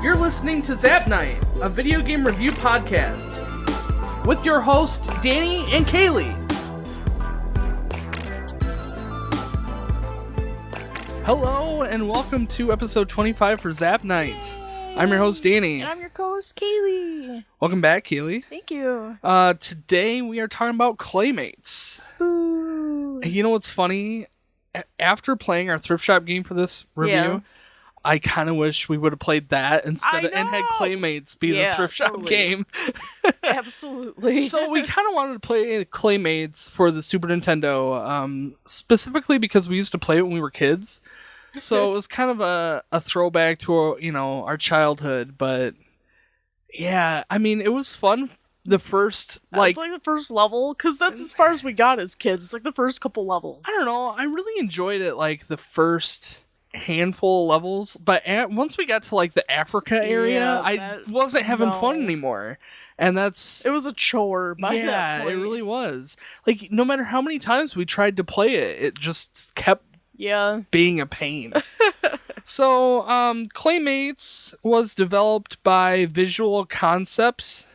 You're listening to Zap Night, a video game review podcast, with your hosts, Danny and Kaylie. Hello, and welcome to episode 25 for Zap Night. Yay. I'm your host, Danny. And I'm your co-host, Kaylie. Welcome back, Kaylie. Thank you. Today we are talking about Claymates. Boo. You know what's funny? After playing our Thrift Shop game for this review, I kind of wish we would have played that instead of, and had Claymates be the Thrift Shop game. Absolutely. So we kind of wanted to play Claymates for the Super Nintendo, specifically because we used to play it when we were kids. So it was kind of a throwback to our childhood. But yeah, I mean, it was fun. The first the first level, because that's as far as we got as kids. It's like the first couple levels. I don't know. I really enjoyed it, like the first handful of levels, but once we got to like the Africa area, I wasn't having fun anymore, and it was a chore by that point. It really was. Like, no matter how many times we tried to play it, it just kept being a pain. So Claymates was developed by Visual Concepts,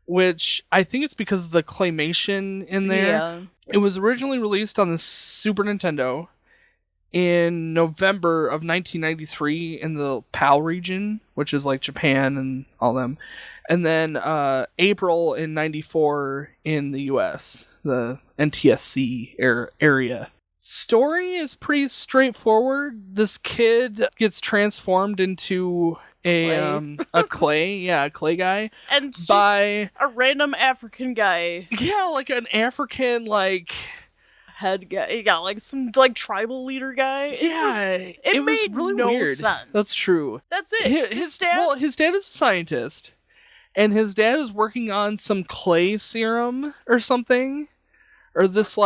which I think it's because of the claymation in there. It was originally released on the Super Nintendo in November of 1993 in the PAL region, which is like Japan and all them. And then April in 94 in the US, the NTSC area. Story is pretty straightforward. This kid gets transformed into a clay guy, and by a random African guy. Yeah, like an African head guy. Yeah, like some tribal leader guy. It was made really no weird. sense. That's true. That's it. His dad is a scientist, and his dad is working on some clay serum or something, or this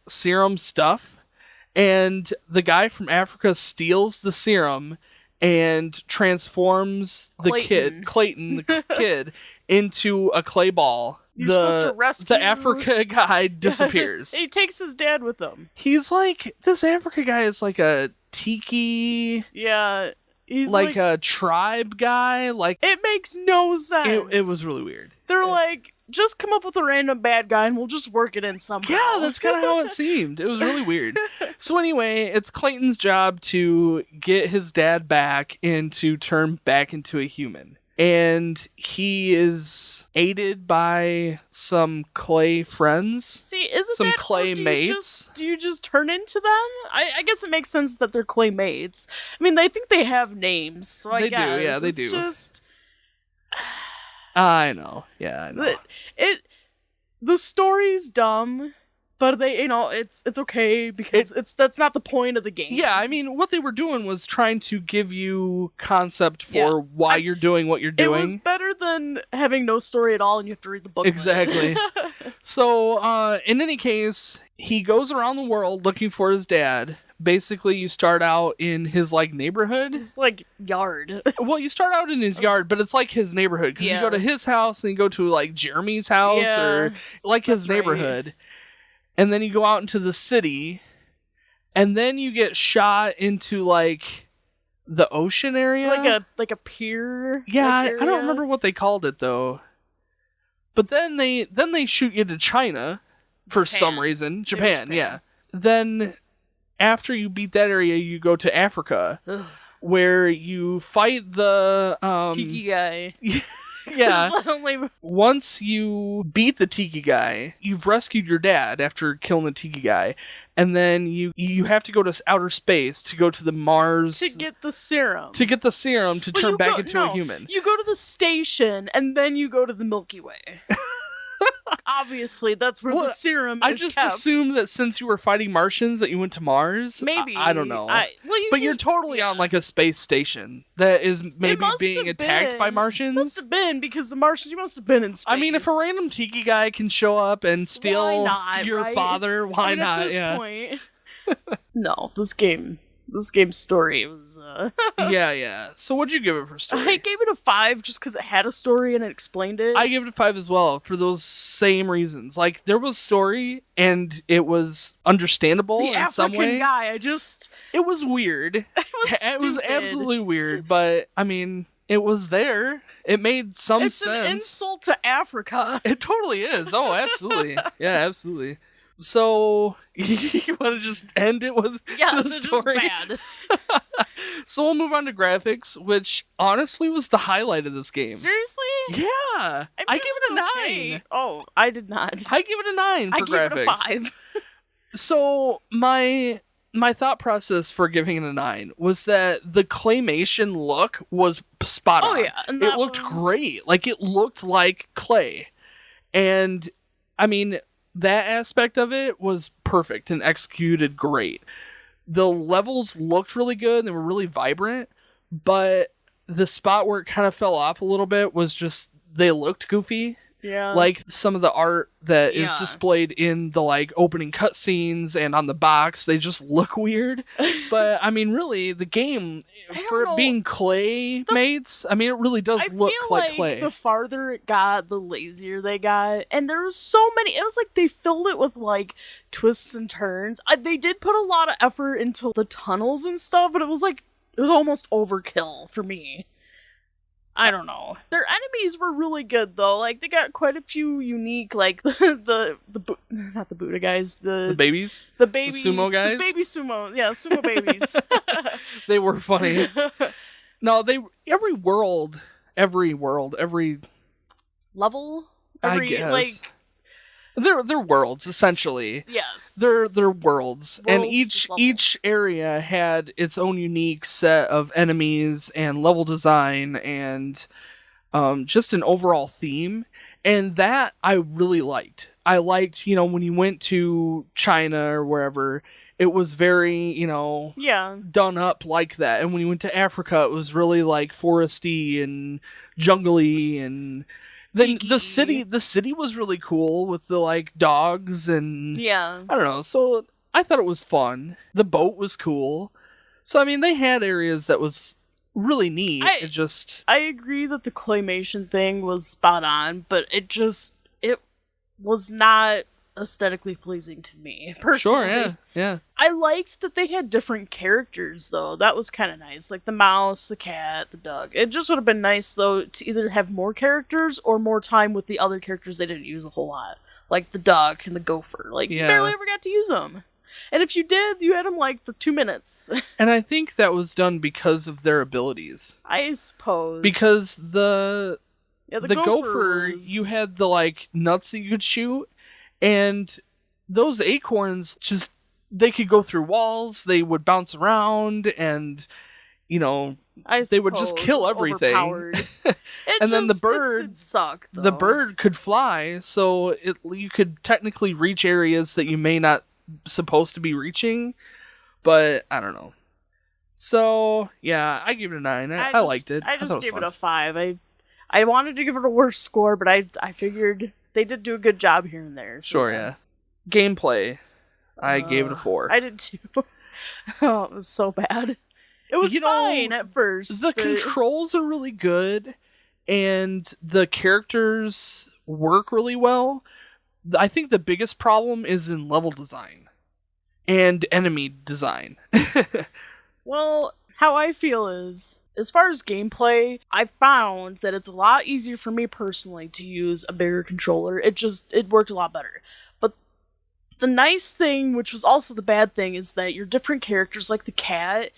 serum stuff. And the guy from Africa steals the serum and transforms Clayton, the kid, into a clay ball. You're supposed to rescue the Africa guy disappears. He takes his dad with him. He's this Africa guy is like a tiki. Yeah. He's like a tribe guy. It makes no sense. It was really weird. They're just come up with a random bad guy and we'll just work it in somehow. Yeah, that's kind of how it seemed. It was really weird. So anyway, it's Clayton's job to get his dad back and to turn back into a human. And he is aided by some clay friends. See, isn't some that Claymates? Do you just turn into them? I guess it makes sense that they're Claymates. I mean, I think they have names, so I guess. They do, yeah, they do. Just... I know. Yeah, I know. The story's dumb, but it's okay because that's not the point of the game. Yeah, I mean, what they were doing was trying to give you concept for why you're doing what you're doing. It was better than having no story at all and you have to read the book. Exactly. So, in any case, he goes around the world looking for his dad. Basically, you start out in his neighborhood. His yard. Well, you start out in his yard, but it's like his neighborhood because you go to his house and you go to Jeremy's house or his neighborhood, right. And then you go out into the city, and then you get shot into the ocean area, like a pier. Yeah, I don't remember what they called it though. But then they shoot you to China for some reason. Japan, yeah. Then after you beat that area, you go to Africa, where you fight the tiki guy. Yeah. Once you beat the tiki guy, you've rescued your dad after killing the tiki guy, and then you have to go to outer space to go to the Mars to get the serum. To turn back into a human. You go to the station and then you go to the Milky Way. Obviously, that's where the serum is I just assumed that since you were fighting Martians that you went to Mars. Maybe. I don't know. You're totally on a space station that is maybe being attacked by Martians. It must have been, because the Martians, you must have been in space. I mean, if a random tiki guy can show up and steal your father, why not? At this point. No, this game's story was yeah. So what'd you give it for story? I gave it a 5 just because it had a story and it explained it. I gave it a 5 as well for those same reasons. There was story and it was understandable in some way. Guy, it was weird. It was absolutely weird, but I mean, It was there. It made some it's sense. It's an insult to Africa. It totally is. Oh, absolutely. Yeah, absolutely. So, you want to just end it with the story? It's just bad. So we'll move on to graphics, which honestly was the highlight of this game. Seriously? Yeah. I gave it a 9. Okay. Oh, I did not. I give it a 9 for graphics. I gave it a 5. So, my thought process for giving it a 9 was that the claymation look was spot on. Oh, yeah. And it looked great. Like, it looked like clay. And, I mean, that aspect of it was perfect and executed great. The levels looked really good. They were really vibrant. But the spot where it kind of fell off a little bit was just they looked goofy. Yeah. Like some of the art that is displayed in the like opening cutscenes and on the box, they just look weird. But I mean, really, the game for it being Claymates, I mean, it really does look like clay. The farther it got, the lazier they got, and there was so many. It was like they filled it with like twists and turns. They did put a lot of effort into the tunnels and stuff, but it was almost overkill for me. I don't know. Their enemies were really good though. Like they got quite a few unique, like not the Buddha guys, the babies, the baby the sumo guys, the baby sumo, yeah, sumo babies. They were funny. No, every level, I guess. Like they're worlds essentially. Yes, they're worlds, and each area had its own unique set of enemies and level design and just an overall theme, and that I really liked. I liked, when you went to China or wherever, it was very, done up like that, and when you went to Africa, it was really like foresty and jungly and. Then the city was really cool with the like dogs and I don't know. So I thought it was fun. The boat was cool. So I mean, they had areas that was really neat. I agree that the claymation thing was spot on, but it was not aesthetically pleasing to me personally. Sure, yeah. I liked that they had different characters though. That was kind of nice. Like the mouse, the cat, the dog. It just would have been nice though to either have more characters or more time with the other characters they didn't use a whole lot. Like the duck and the gopher. Like you barely ever got to use them. And if you did, you had them like for 2 minutes. And I think that was done because of their abilities. I suppose. Because the gopher, you had the like nuts that you could shoot. And those acorns they could go through walls, they would bounce around, and, they would just kill everything. And then the bird did suck, though. The bird could fly, so you could technically reach areas that you may not supposed to be reaching, but I don't know. So, yeah, I give it a 9. I liked it. I just gave it a 5. I wanted to give it a worse score, but I figured they did do a good job here and there. So sure, yeah. Gameplay, I gave it a 4. I did too. Oh, it was so bad. It was fine at first. The controls are really good, and the characters work really well. I think the biggest problem is in level design and enemy design. Well, how I feel is, as far as gameplay, I found that it's a lot easier for me personally to use a bigger controller. It worked a lot better. But the nice thing, which was also the bad thing, is that your different characters, like the cat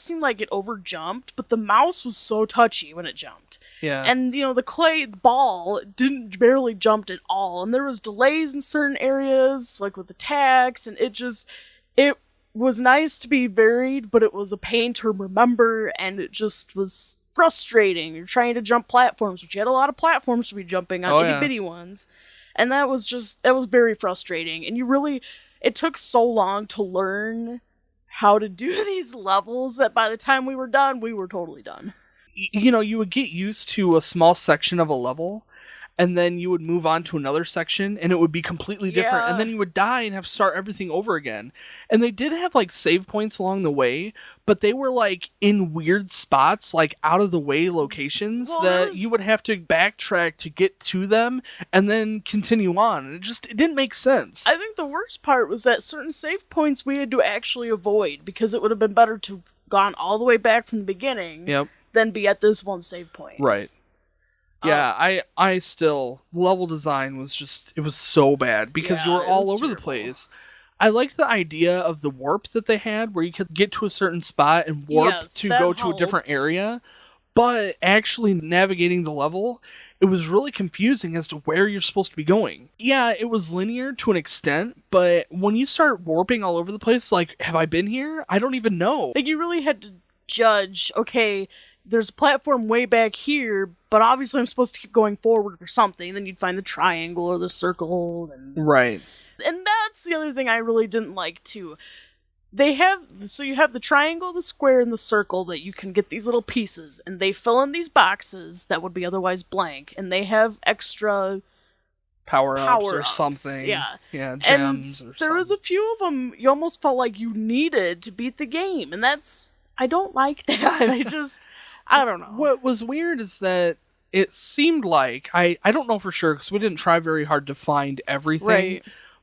seemed like it over jumped, but the mouse was so touchy when it jumped. Yeah. And the clay ball didn't barely jump at all, and there was delays in certain areas, like with attacks, and it was nice to be varied, but it was a pain to remember, and it just was frustrating. You're trying to jump platforms, which you had a lot of platforms to be jumping on, itty-bitty ones. And that was very frustrating. And it took so long to learn how to do these levels that by the time we were done, we were totally done. You would get used to a small section of a level, and then you would move on to another section, and it would be completely different. Yeah. And then you would die and have to start everything over again. And they did have, like, save points along the way, but they were, like, in weird spots, like, out-of-the-way locations you would have to backtrack to get to them, and then continue on. And it didn't make sense. I think the worst part was that certain save points we had to actually avoid, because it would have been better to have gone all the way back from the beginning. Yep. then be at this one save point. Right. Yeah, I still, level design was just, it was so bad because you were all over the place. I liked the idea of the warp that they had where you could get to a certain spot and warp to go to a different area, but actually navigating the level, it was really confusing as to where you're supposed to be going. Yeah, it was linear to an extent, but when you start warping all over the place, like, have I been here? I don't even know. Like, you really had to judge, okay, there's a platform way back here, but obviously I'm supposed to keep going forward or something. Then you'd find the triangle or the circle. Right. And that's the other thing I really didn't like, too. So you have the triangle, the square, and the circle that you can get these little pieces, and they fill in these boxes that would be otherwise blank, and they have extra power-ups or something. Yeah. Yeah, gems and there was a few of them you almost felt like you needed to beat the game, and I don't like that. I don't know. What was weird is that it seemed like, I don't know for sure because we didn't try very hard to find everything, right.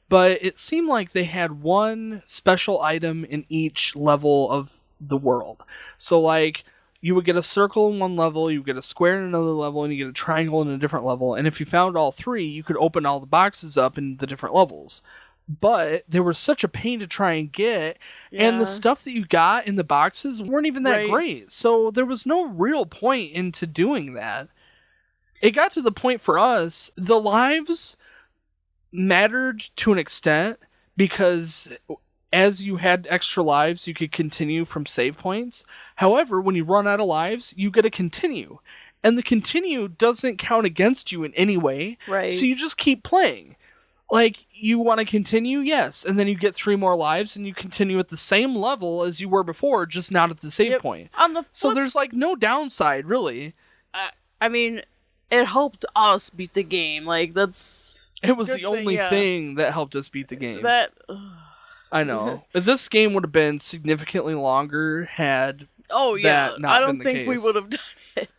But it seemed like they had one special item in each level of the world. So like, you would get a circle in one level, you would get a square in another level, and you get a triangle in a different level, and if you found all three, you could open all the boxes up in the different levels. But they were such a pain to try and get, and the stuff that you got in the boxes weren't even that great. So there was no real point into doing that. It got to the point for us, the lives mattered to an extent because as you had extra lives, you could continue from save points. However, when you run out of lives, you get to continue. And the continue doesn't count against you in any way. Right. So you just keep playing. Like, you want to continue? Yes. And then you get 3 more lives and you continue at the same level as you were before, just not at the save point. So there's, like, no downside, really. I mean, it helped us beat the game. Like, that's... It was the only thing that helped us beat the game. I know. If this game would have been significantly longer had that not I don't been the think case. we would have done it.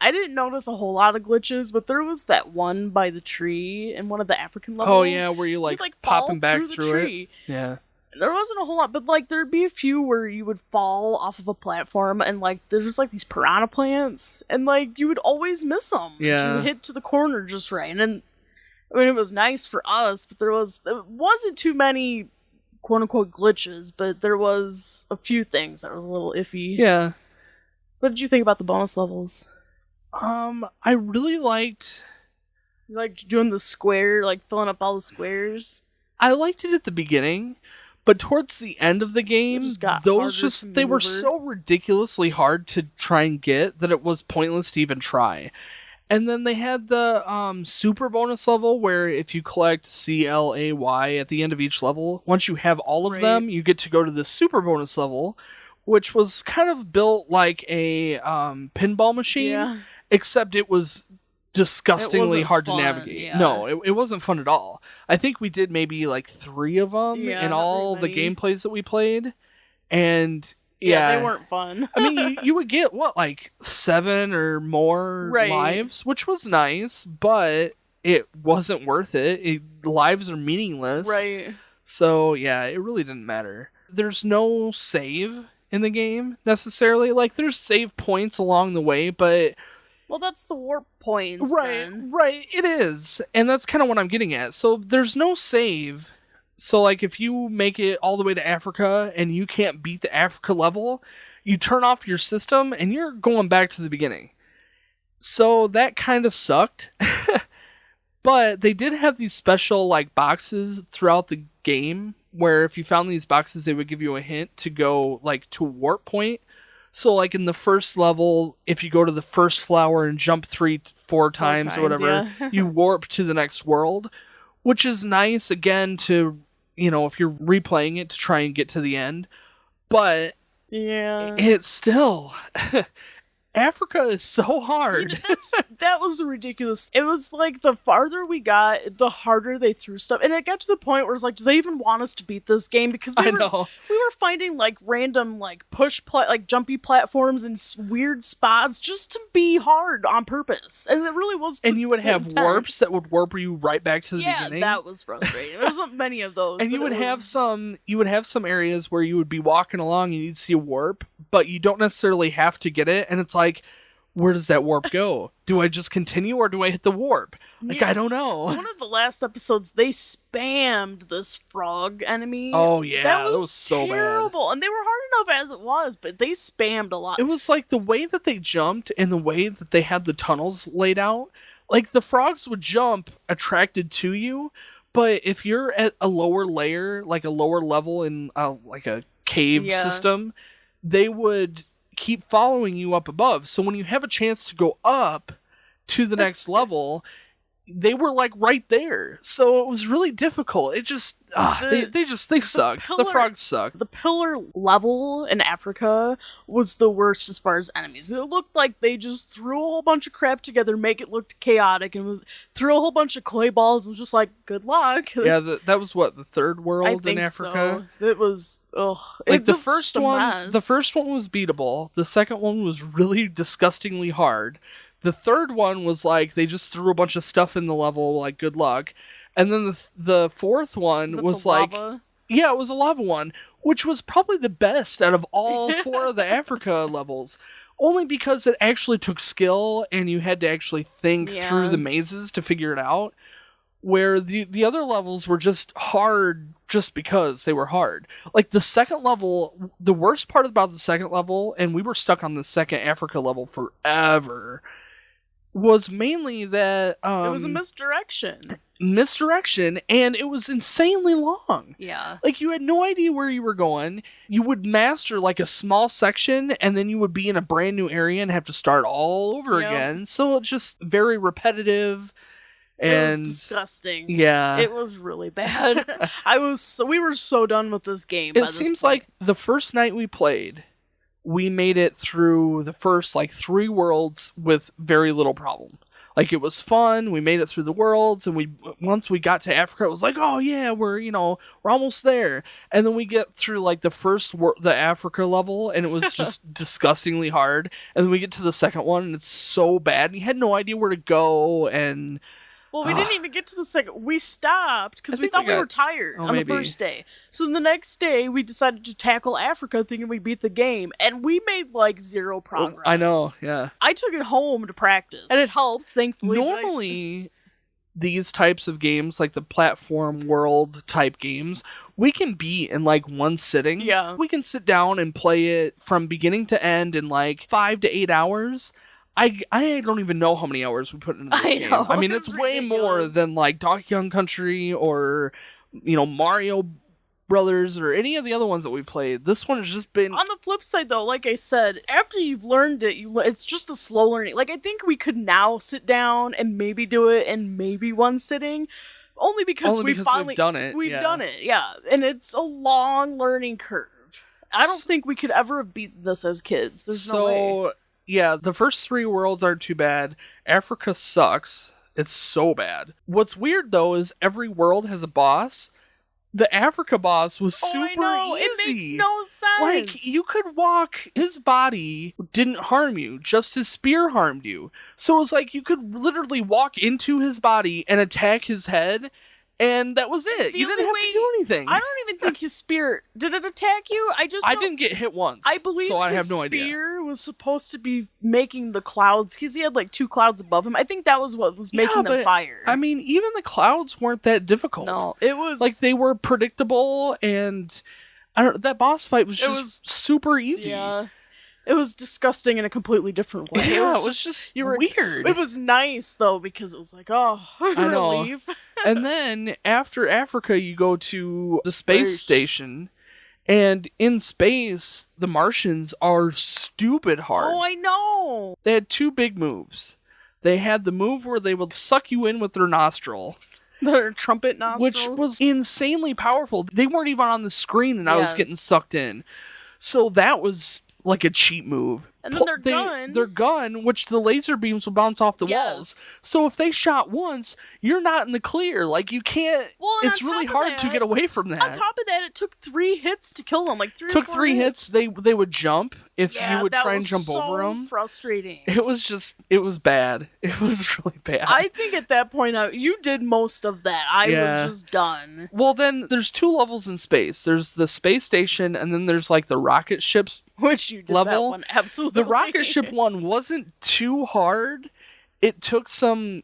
I didn't notice a whole lot of glitches, but there was that one by the tree in one of the African levels. Oh yeah, where you like popping back through it. Yeah. There wasn't a whole lot, but like there'd be a few where you would fall off of a platform and like there's just like these piranha plants and like you would always miss them. Yeah. You hit to the corner just right. And then, I mean, it was nice for us, but there wasn't too many quote unquote glitches, but there was a few things that was a little iffy. Yeah. What did you think about the bonus levels? I really liked... You liked doing the square, like filling up all the squares? I liked it at the beginning, but towards the end of the game, they were so ridiculously hard to try and get that it was pointless to even try. And then they had the super bonus level where if you collect CLAY at the end of each level, once you have all of them, you get to go to the super bonus level, which was kind of built like a pinball machine, except it was disgustingly hard to navigate. Yeah. No, it wasn't fun at all. I think we did maybe like 3 of them in all the gameplays that we played, and they weren't fun. I mean, you would get like 7 or more lives, which was nice, but it wasn't worth it. Lives are meaningless, right? So yeah, it really didn't matter. There's no save in the game necessarily. Like there's save points along the way, but well, that's the warp points. Right, it is. And that's kind of what I'm getting at. So there's no save. So like if you make it all the way to Africa and you can't beat the Africa level, you turn off your system and you're going back to the beginning. So that kind of sucked. But they did have these special like boxes throughout the game where if you found these boxes, they would give you a hint to go like to a warp point. So like in the first level, if you go to the first flower and jump 3-4 times or whatever, you warp to the next world, which is nice again to, you know, if you're replaying it to try and get to the end. But it's still... Africa is so hard. That was ridiculous. It was like the farther we got, the harder they threw stuff. And it got to the point where it's like, do they even want us to beat this game? Because we were finding like random like like jumpy platforms and weird spots just to be hard on purpose. And it really was. And you would have warps that would warp you right back to the beginning. Yeah, that was frustrating. There wasn't many of those. And you would have some areas where you would be walking along and you'd see a warp, but you don't necessarily have to get it. And it's like, where does that warp go? Do I just continue or do I hit the warp? Like, I don't know. One of the last episodes, they spammed this frog enemy. Oh, yeah. That was so terrible. bad. And they were hard enough as it was, but they spammed a lot. It was like the way that they jumped and the way that they had the tunnels laid out. Like, the frogs would jump attracted to you, but if you're at a lower layer, like a lower level in like a cave system, they would keep following you up above. So when you have a chance to go up to the next level, they were like right there. So it was really difficult. It just they sucked. The frogs suck. The pillar level in Africa was the worst as far as enemies. It looked like they just threw a whole bunch of crap together, make it look chaotic, and threw a whole bunch of clay balls and was just like, good luck. Yeah, that was what, the third world in Africa? So. It was like the first one was beatable. The second one was really disgustingly hard. The third one was like, they just threw a bunch of stuff in the level, like, good luck. And then the fourth one was like... Lava? Yeah, it was a lava one, which was probably the best out of all 4 of the Africa levels. Only because it actually took skill, and you had to actually think through the mazes to figure it out. Where the other levels were just hard just because they were hard. Like, the second level, the worst part about the second level, and we were stuck on the second Africa level forever... was mainly that it was a misdirection, and it was insanely long. Yeah, like, you had no idea where you were going. You would master like a small section, and then you would be in a brand new area and have to start all over again. So it's just very repetitive. And it was disgusting. Yeah, it was really bad. We were so done with this game. It seems like the first night we played, we made it through the first, 3 worlds with very little problem. Like, it was fun, we made it through the worlds, and once we got to Africa, it was like, oh yeah, we're almost there. And then we get through, the Africa level, and it was just disgustingly hard. And then we get to the second one, and it's so bad, and you had no idea where to go, and... Well, we didn't even get to the second. We stopped because we thought we were tired on the first day. So the next day, we decided to tackle Africa, thinking we beat the game, and we made 0 progress. I know, yeah. I took it home to practice, and it helped, thankfully. Normally, these types of games, like the platform world type games, we can beat in 1 sitting. Yeah. We can sit down and play it from beginning to end in 5 to 8 hours. I don't even know how many hours we put into this game. I mean, it's way more than Donkey Kong Country or, Mario Brothers or any of the other ones that we played. This one has just been... On the flip side, though, like I said, after you've learned it, it's just a slow learning. I think we could now sit down and maybe do it in maybe 1 sitting. Only because we've done it. We've done it, yeah. And it's a long learning curve. I don't think we could ever have beaten this as kids. There's no way. Yeah, the first 3 worlds aren't too bad. Africa sucks. It's so bad. What's weird, though, is every world has a boss. The Africa boss was super easy. It makes no sense. You could walk, his body didn't harm you, just his spear harmed you. So it was you could literally walk into his body and attack his head, and that was it. You didn't have to do anything. I don't even think his spear... Did it attack you? I didn't get hit once. I believe so I his have no idea. spear was supposed to be making the clouds, because he had 2 clouds above him. I think that was what was making them fire. I mean, even the clouds weren't that difficult. No, it was... they were predictable, and... that boss fight was just super easy. Yeah. It was disgusting in a completely different way. Yeah, it was just weird. It was nice, though, because it was relief. And then, after Africa, you go to the space station, and in space, the Martians are stupid hard. Oh, I know! They had 2 big moves. They had the move where they would suck you in with their nostril. Their trumpet nostril? Which was insanely powerful. They weren't even on the screen, and I was getting sucked in. So that was... a cheap move. And then their gun, which the laser beams will bounce off the walls. So if they shot once, you're not in the clear. You can't... it's really hard to get away from that. On top of that, it took 3 hits to kill them. 3 took 3 hits. They would jump if you would try and jump over them. Frustrating. It was bad. It was really bad. I think at that point, you did most of that. I was just done. Well, then there's 2 levels in space. There's the space station, and then there's the rocket ships Which you did level. that one, absolutely. The rocket ship one wasn't too hard. It took some,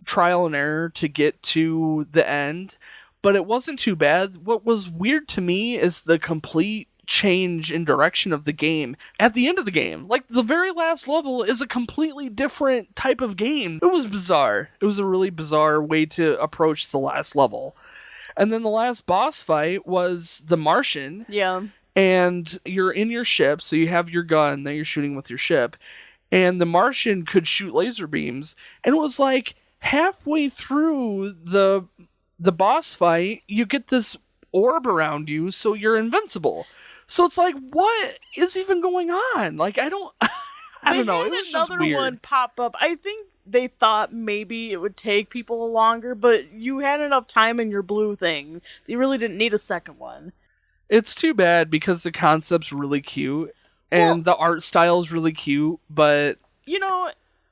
trial and error to get to the end, but it wasn't too bad. What was weird to me is the complete change in direction of the game at the end of the game. Like, the very last level is a completely different type of game. It was bizarre. It was a really bizarre way to approach the last level. And then the last boss fight was the Martian. Yeah. And you're in your ship, so you have your gun that you're shooting with your ship. And the Martian could shoot laser beams. And it was like halfway through the boss fight, you get this orb around you, so you're invincible. So it's like, what is even going on? Like, I don't know. It was just weird. Another one pop up. I think they thought maybe it would take people longer, but you had enough time in your blue thing. You really didn't need a second one. It's too bad because the concept's really cute and the art style is really cute, but...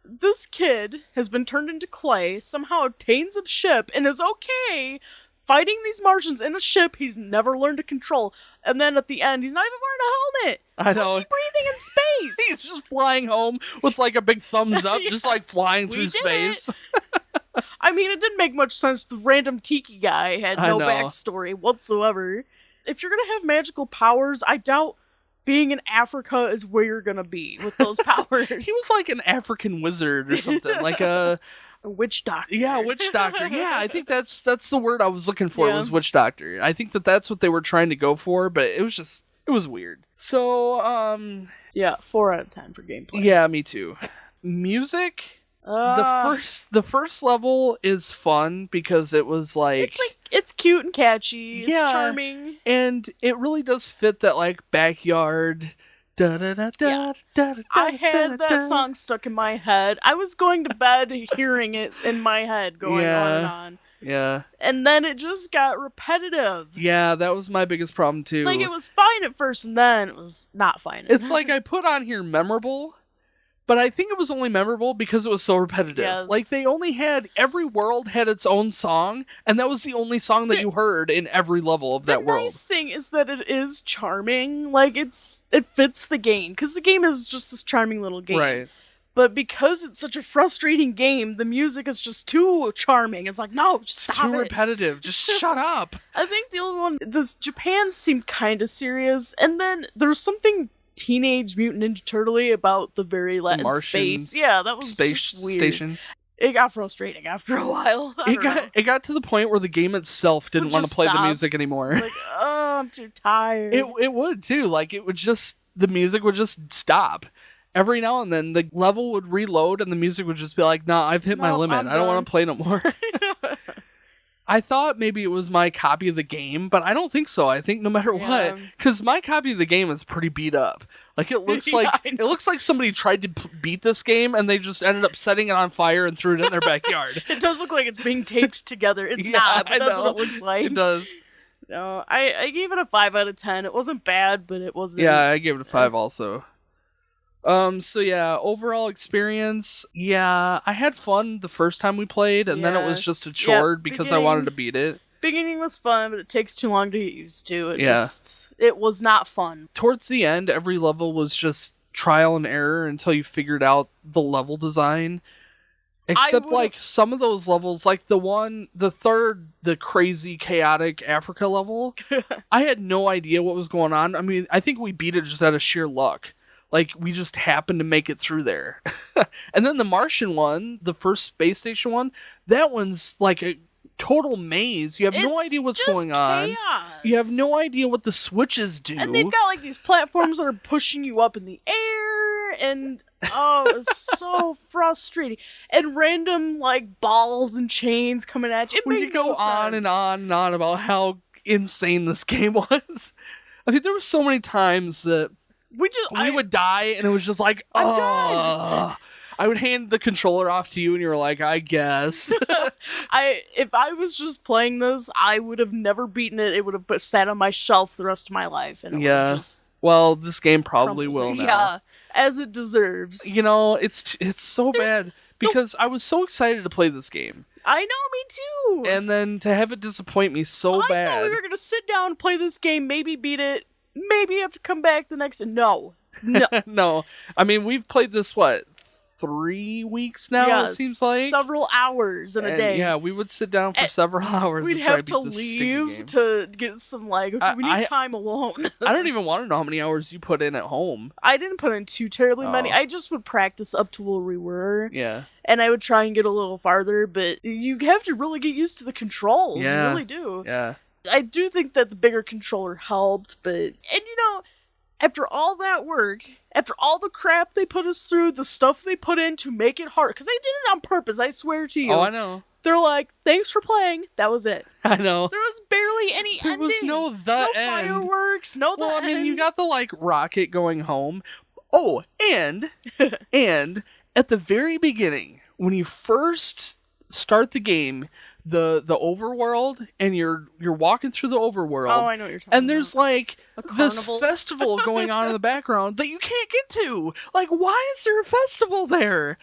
This kid has been turned into clay, somehow obtains a ship, and is okay fighting these Martians in a ship he's never learned to control. And then at the end, he's not even wearing a helmet. I know. How's he breathing in space? He's just flying home with like a big thumbs up, just like flying through space. I mean, it didn't make much sense. The random tiki guy had no backstory whatsoever. If you're gonna have magical powers, I doubt being in Africa is where you're gonna be with those powers. He was like an African wizard or something, like a witch doctor. Yeah, witch doctor. Yeah, I think that's the word I was looking for. Was witch doctor. I think that's what they were trying to go for, but it was weird. So, 4 out of 10 for gameplay. Yeah, me too. Music. The first level is fun because it was like it's cute and catchy. It's charming, and it really does fit that like backyard. Da, da, da, da, da, da, I had that song stuck in my head. I was going to bed hearing it in my head, going on and on. Yeah. And then it just got repetitive. Yeah, that was my biggest problem too. Like, it was fine at first, and then it was not fine. It's like I put on here memorable, but I think it was only memorable because it was so repetitive. Yes. Like, every world had its own song, and that was the only song that you heard in every level of that world. The nice thing is that it is charming. Like, it fits the game, because the game is just this charming little game. Right. But because it's such a frustrating game, the music is just too charming. It's like, no, just stop it. Too repetitive. Just shut up. I think the other one, Japan seemed kind of serious, and then there's something Teenage Mutant Ninja Turtle-y about the very last space. Yeah, that was space weird. Station. It got frustrating after a while. It got to the point where the game itself didn't want to play the music anymore. Like, oh, I'm too tired. It would too. Like, the music would just stop. Every now and then, the level would reload and the music would just be like, nah, I've hit my limit. I don't want to play no more. I thought maybe it was my copy of the game, but I don't think so. I think no matter what, because my copy of the game is pretty beat up. Like, it looks like somebody tried to beat this game and they just ended up setting it on fire and threw it in their backyard. It does look like it's being taped together. It's not, but that's what it looks like. It does. No, I gave it a 5 out of 10. It wasn't bad, but it wasn't. Yeah, I gave it a 5 also. So yeah, overall experience, I had fun the first time we played, and then it was just a chore because I wanted to beat it. Beginning was fun, but it takes too long to get used to. It was not fun. Towards the end, every level was just trial and error until you figured out the level design. Except, like, some of those levels, like the crazy, chaotic Africa level, I had no idea what was going on. I mean, I think we beat it just out of sheer luck. Like, we just happened to make it through there. And then the Martian one, the first space station one, that one's like a total maze. You have no idea what's going on. You have no idea what the switches do. And they've got, like, these platforms that are pushing you up in the air, and it's so frustrating. And random, like, balls and chains coming at you. We could go on and on and on about how insane this game was. I mean, there were so many times that we would die, and it was just like, I would hand the controller off to you, and you were like, I guess. If I was just playing this, I would have never beaten it. It would have sat on my shelf the rest of my life. And well, this game probably will now. Yeah, as it deserves. You know, it's so bad, because I was so excited to play this game. I know, me too. And then to have it disappoint me so bad. I know we were going to sit down and play this game, maybe beat it, maybe you have to come back the next. No. No. I mean, we've played this, 3 weeks now, yes, it seems like. Several hours in a day. Yeah, we would sit down for several hours. We'd have to leave to get some, we need time alone. I don't even want to know how many hours you put in at home. I didn't put in too terribly many. I just would practice up to where we were. Yeah. And I would try and get a little farther, but you have to really get used to the controls. Yeah. You really do. Yeah. I do think that the bigger controller helped, but... And, after all that work, after all the crap they put us through, the stuff they put in to make it hard, because they did it on purpose, I swear to you. Oh, I know. They're like, thanks for playing. That was it. I know. There was barely any ending. There was no end. Fireworks, no the end. I mean, you got the, rocket going home. Oh, and at the very beginning, when you first start the game... The overworld, and you're walking through the overworld. Oh, I know what you're talking about. And there's this festival going on in the background that you can't get to. Why is there a festival there?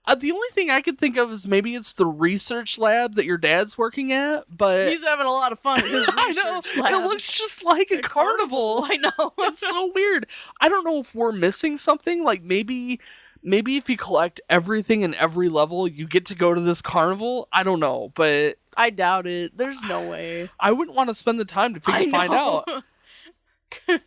The only thing I could think of is maybe it's the research lab that your dad's working at, but he's having a lot of fun at his research lab. It looks just like a carnival. I know. It's so weird. I don't know if we're missing something. Maybe if you collect everything in every level, you get to go to this carnival. I don't know, but... I doubt it. There's no way. I wouldn't want to spend the time to find out. They'd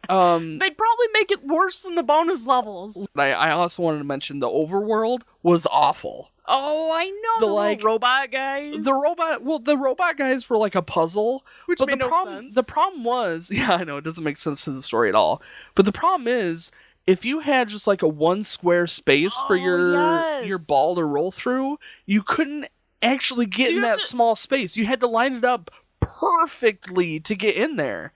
probably make it worse than the bonus levels. I also wanted to mention the overworld was awful. Oh, I know. The robot guys. The robot guys were like a puzzle. Which made no sense. The problem was... Yeah, I know, it doesn't make sense to the story at all. But the problem is... If you had just a one square space for your ball to roll through, you couldn't actually get in that small space. You had to line it up perfectly to get in there.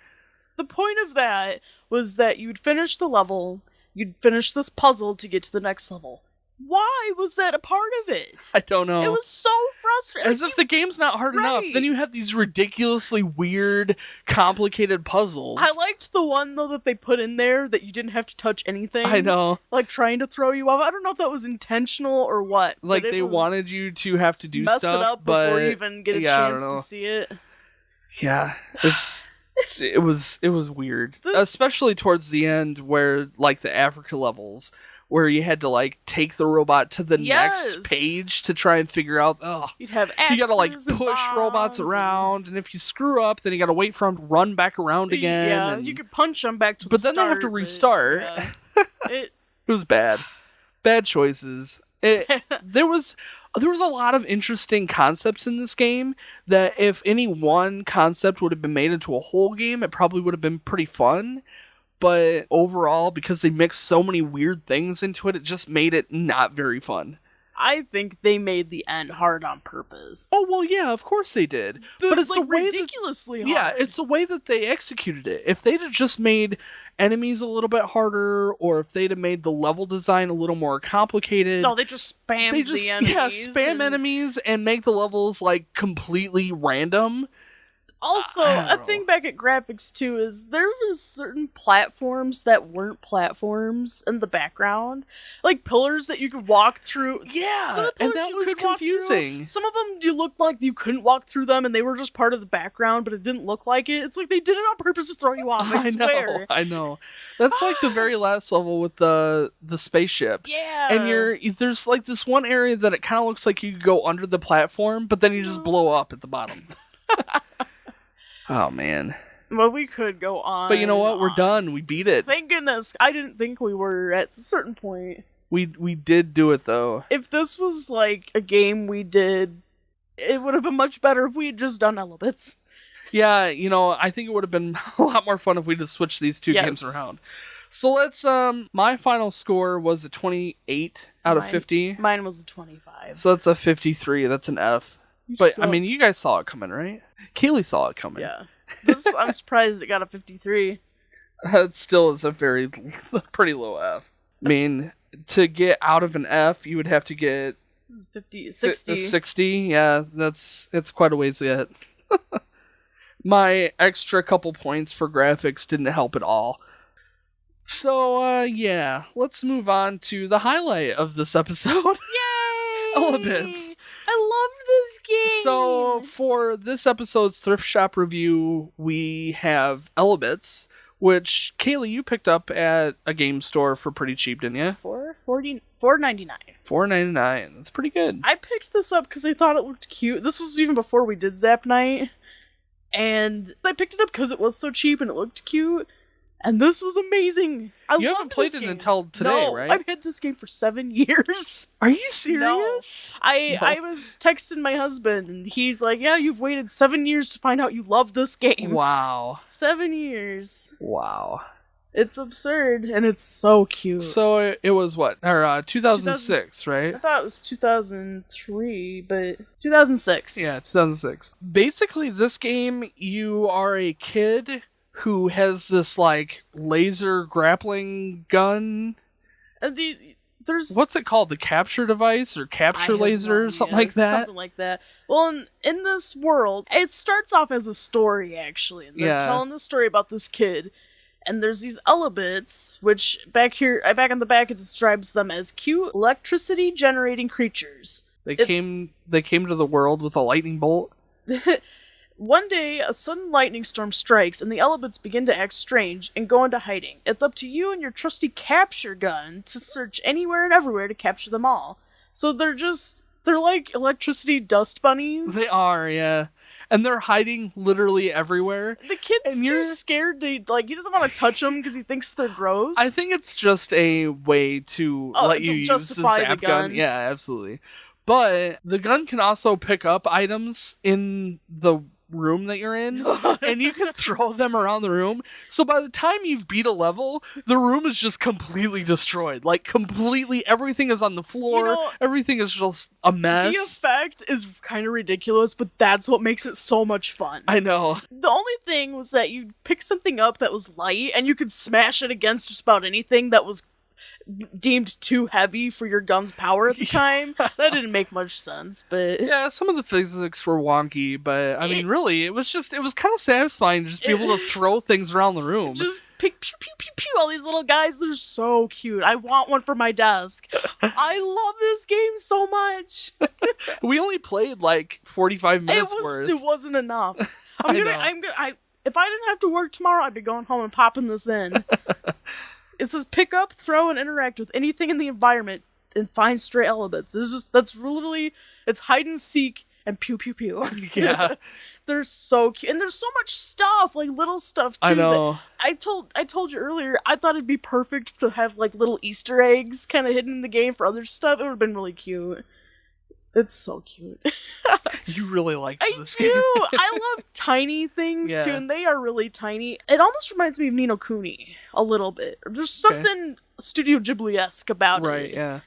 The point of that was that you'd finish the level, you'd finish this puzzle to get to the next level. Why was that a part of it? I don't know. It was so frustrating. As if the game's not hard enough. Then you have these ridiculously weird, complicated puzzles. I liked the one, though, that they put in there that you didn't have to touch anything. I know. Trying to throw you off. I don't know if that was intentional or what. They wanted you to have to do mess stuff. Mess it up before you even get a chance to see it. Yeah, it was weird. Especially towards the end where, the Africa levels... Where you had to take the robot to the next page to try and figure out. You'd have axes, you gotta push robots around, and if you screw up, then you gotta wait for them to run back around again. Yeah, and you could punch them back to the start. But then they have to restart. Yeah. It was bad. Bad choices. There was a lot of interesting concepts in this game that if any one concept would have been made into a whole game, it probably would have been pretty fun. But overall, because they mixed so many weird things into it, it just made it not very fun. I think they made the end hard on purpose. Oh, well, yeah, of course they did. But it's ridiculously hard. Yeah, it's the way that they executed it. If they'd have just made enemies a little bit harder, or if they'd have made the level design a little more complicated... No, they just spammed the enemies. Yeah, spam enemies and make the levels, completely random... Also, a thing back at graphics, too, is there was certain platforms that weren't platforms in the background. Pillars that you could walk through. Yeah, and that was confusing. Some of them, you looked like you couldn't walk through them, and they were just part of the background, but it didn't look like it. It's like they did it on purpose to throw you off, I swear. I know. That's the very last level with the spaceship. Yeah. And there's, this one area that it kind of looks like you could go under the platform, but then you just blow up at the bottom. Oh, man. Well, we could go on. But you know what? We're done. We beat it. Thank goodness. I didn't think we were at a certain point. We did do it, though. If this was, a game we did, it would have been much better if we had just done Elements. Yeah, I think it would have been a lot more fun if we just switched these two games around. So let's, my final score was a 28 out of 50. Mine was a 25. So that's a 53. That's an F. But, I mean, you guys saw it coming, right? Kaylie saw it coming. Yeah. I'm surprised it got a 53. That still is a pretty low F. I mean, to get out of an F, you would have to get... 60. 60, yeah. It's quite a ways yet. My extra couple points for graphics didn't help at all. So, yeah. Let's move on to the highlight of this episode. Yay! Elements. I love this game! So, for this episode's Thrift Shop review, we have Elements, which, Kaylie, you picked up at a game store for pretty cheap, didn't you? $4.99. $4.99. That's pretty good. I picked this up because I thought it looked cute. This was even before we did Zap Night. And I picked it up because it was so cheap and it looked cute. And this was amazing. You haven't played it until today, right? I've had this game for 7 years. Are you serious? No. I was texting my husband, and he's like, yeah, you've waited 7 years to find out you love this game. Wow. 7 years. Wow. It's absurd, and it's so cute. So it was what? Or 2006, right? I thought it was 2003, but 2006. Yeah, 2006. Basically, this game, you are a kid who has this, like, laser grappling gun. And there's... What's it called? The capture device? Or capture laser? Or something like that? Something like that. Well, in this world, it starts off as a story, actually. And they're telling the story about this kid. And there's these Elebits, which back on the back, it describes them as cute electricity-generating creatures. They came to the world with a lightning bolt. One day, a sudden lightning storm strikes, and the Elebits begin to act strange and go into hiding. It's up to you and your trusty capture gun to search anywhere and everywhere to capture them all. So they're like electricity dust bunnies. They are, yeah. And they're hiding literally everywhere. The kid's too scared to, like, he doesn't want to touch them because he thinks they're gross. I think it's just a way to let you use the zap gun. Yeah, absolutely. But the gun can also pick up items in the room that you're in, and you can throw them around the room. So by the time you've beat a level, the room is just completely destroyed. Like, completely, everything is on the floor. Everything is just a mess. The effect is kind of ridiculous, but that's what makes it so much fun. I know. The only thing was that you pick something up that was light, and you could smash it against just about anything that was deemed too heavy for your gun's power at the time. That didn't make much sense, but... Yeah, some of the physics were wonky, but, I mean, really, it was kind of satisfying to just be able to throw things around the room. Just pick, pew, pew, pew, pew, all these little guys, they're so cute. I want one for my desk. I love this game so much. We only played, like, 45 minutes worth. It wasn't enough. If I didn't have to work tomorrow, I'd be going home and popping this in. It says pick up, throw, and interact with anything in the environment and find stray Elebits. It's hide and seek and pew pew pew. Yeah. They're so cute. And there's so much stuff, like little stuff too. I know. I told you earlier, I thought it'd be perfect to have like little Easter eggs kind of hidden in the game for other stuff. It would have been really cute. It's so cute. You really like this game. I do. I love tiny things too, and they are really tiny. It almost reminds me of Ni no Kuni a little bit. There's something Studio Ghibli-esque about it. Right, yeah.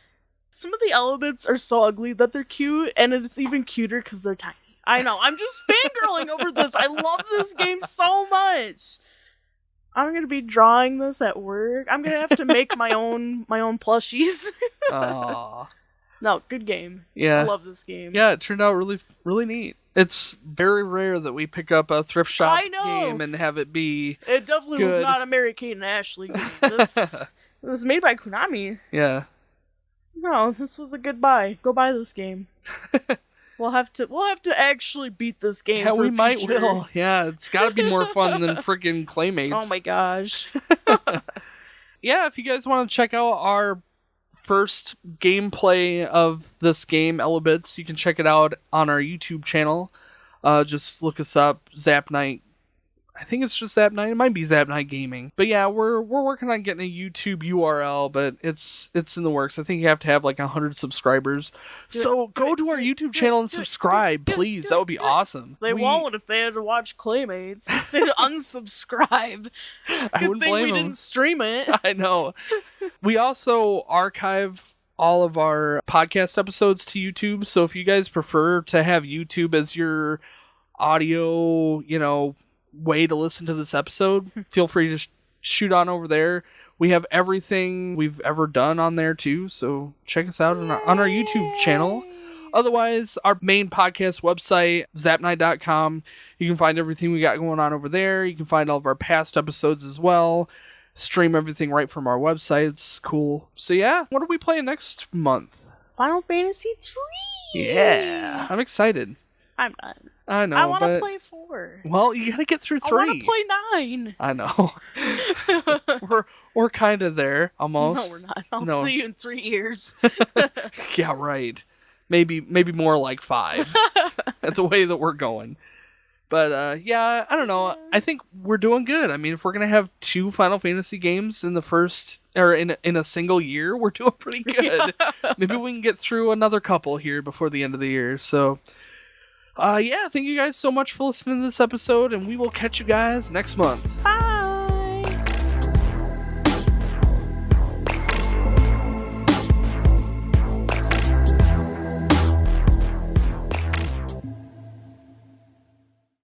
Some of the Elebits are so ugly that they're cute, and it's even cuter because they're tiny. I know, I'm just fangirling over this. I love this game so much. I'm gonna be drawing this at work. I'm gonna have to make my own plushies. Aww. No, good game. Yeah. I love this game. Yeah, it turned out really, really neat. It's very rare that we pick up a Thrift Shop game and have it be It definitely good. Was not a Mary-Kate and Ashley game. This was made by Konami. Yeah. No, this was a good buy. Go buy this game. We'll have to actually beat this game. Yeah, we might will. Yeah, it's got to be more fun than freaking Claymates. Oh my gosh. Yeah, if you guys want to check out our first gameplay of this game, Elebits, you can check it out on our YouTube channel. Just look us up, Zap Night. I think it's just Zap Night. It might be Zap Night Gaming. But yeah, we're working on getting a YouTube URL, but it's in the works. I think you have to have like 100 subscribers. So go to our YouTube channel and subscribe, please. That would be awesome. They won't if they had to watch Claymates. They'd unsubscribe. I wouldn't blame them. We didn't stream it. I know. We also archive all of our podcast episodes to YouTube. So if you guys prefer to have YouTube as your audio, way to listen to this episode, feel free to shoot on over there. We have everything we've ever done on there too, so check us out on our YouTube channel. Otherwise, our main podcast website, zapnight.com, you can find everything we got going on over there. You can find all of our past episodes as well. Stream everything right from our website. It's cool. So yeah, what are we playing next month? Final Fantasy 3. Yeah, I'm excited. I'm done. I know. I want to play 4. Well, you gotta get through 3. I want to play 9. I know. we're kind of there almost. No, we're not. I'll see you in 3 years. Yeah, right. Maybe more like 5. That's the way that we're going. But yeah, I don't know. I think we're doing good. I mean, if we're gonna have 2 Final Fantasy games in the first or in a single year, we're doing pretty good. Maybe we can get through another couple here before the end of the year. So, yeah, thank you guys so much for listening to this episode, and we will catch you guys next month. Bye.